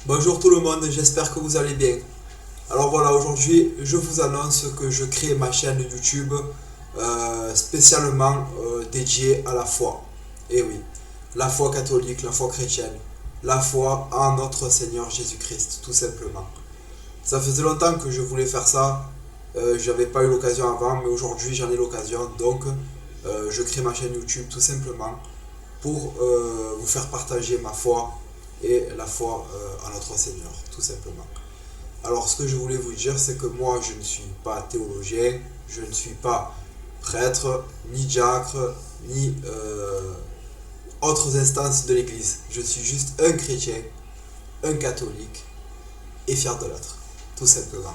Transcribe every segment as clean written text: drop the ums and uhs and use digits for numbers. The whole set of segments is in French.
Bonjour tout le monde, j'espère que vous allez bien. Alors voilà, aujourd'hui je vous annonce que je crée ma chaîne YouTube spécialement dédiée à la foi. Et oui, la foi catholique, la foi chrétienne, la foi en notre Seigneur Jésus-Christ, tout simplement. Ça faisait longtemps que je voulais faire ça, j'avais pas eu l'occasion avant, mais aujourd'hui j'en ai l'occasion, donc je crée ma chaîne YouTube tout simplement pour vous faire partager ma foi et la foi à notre Seigneur, tout simplement. Alors ce que je voulais vous dire, c'est que moi je ne suis pas théologien, je ne suis pas prêtre, ni diacre, ni autres instances de l'Église. Je suis juste un chrétien, un catholique et fier de l'être, tout simplement.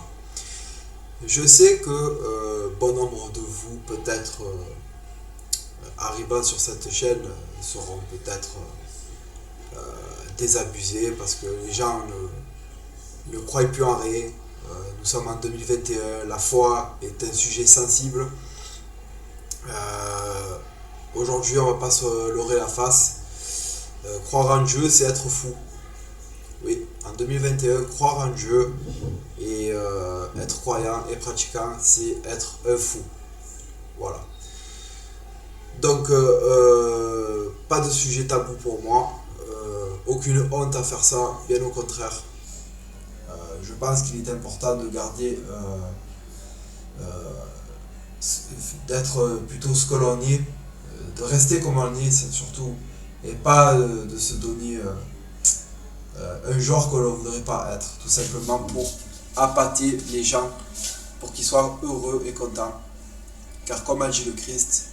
Je sais que bon nombre de vous, peut-être arrivant sur cette chaîne, seront peut-être désabusés parce que les gens ne croient plus en rien. Nous sommes en 2021, la foi est un sujet sensible. Aujourd'hui, on ne va pas se leurrer la face. Croire en Dieu, c'est être fou. Oui, en 2021, croire en Dieu et être croyant et pratiquant, c'est être un fou. Voilà. Donc, pas de sujet tabou pour moi. Aucune honte à faire ça, bien au contraire. Je pense qu'il est important de garder, d'être plutôt ce que l'on est, de rester comme on est, c'est surtout, et pas de se donner un genre que l'on ne voudrait pas être, tout simplement pour appâter les gens, pour qu'ils soient heureux et contents. Car comme a dit le Christ,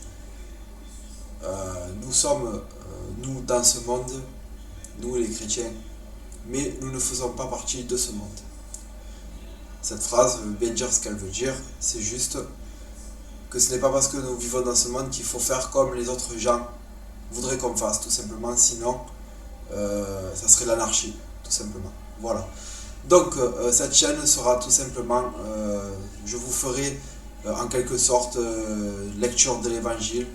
nous sommes, nous dans ce monde, nous les chrétiens, mais nous ne faisons pas partie de ce monde. Cette phrase veut bien dire ce qu'elle veut dire, c'est juste que ce n'est pas parce que nous vivons dans ce monde qu'il faut faire comme les autres gens voudraient qu'on fasse, tout simplement, sinon ça serait l'anarchie, tout simplement. Voilà. Donc cette chaîne sera tout simplement, je vous ferai en quelque sorte lecture de l'évangile,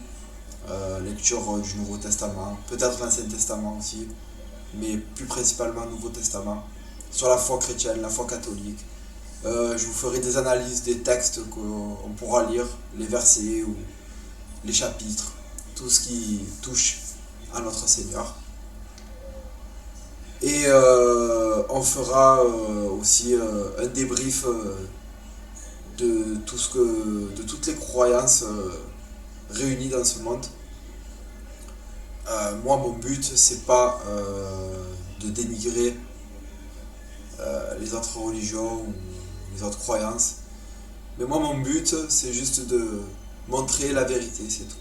lecture du Nouveau Testament, peut-être l'Ancien Testament aussi, mais plus principalement Nouveau Testament, sur la foi chrétienne, la foi catholique. Je vous ferai des analyses des textes qu'on pourra lire, les versets ou les chapitres, tout ce qui touche à notre Seigneur. Et on fera aussi un débrief de toutes les croyances réunies dans ce monde. Moi, mon but, c'est pas de dénigrer les autres religions ou les autres croyances. Mais moi, mon but, c'est juste de montrer la vérité, c'est tout.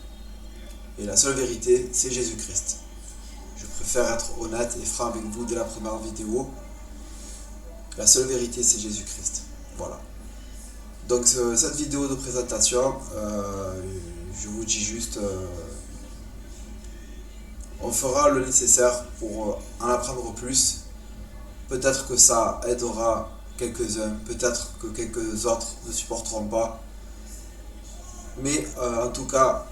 Et la seule vérité, c'est Jésus-Christ. Je préfère être honnête et franc avec vous dès la première vidéo. La seule vérité, c'est Jésus-Christ. Voilà. Donc, cette vidéo de présentation, je vous dis juste, on fera le nécessaire pour en apprendre plus. Peut-être que ça aidera quelques-uns, peut-être que quelques autres ne supporteront pas. Mais en tout cas,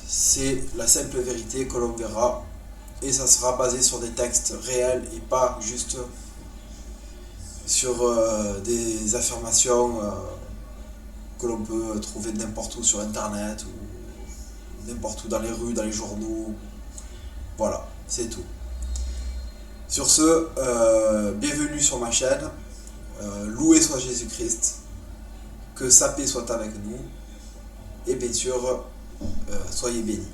c'est la simple vérité que l'on verra. Et ça sera basé sur des textes réels et pas juste sur des affirmations que l'on peut trouver n'importe où sur internet ou n'importe où dans les rues, dans les journaux. Voilà, c'est tout. Sur ce, bienvenue sur ma chaîne. Loué soit Jésus-Christ. Que sa paix soit avec nous. Et bien sûr, soyez bénis.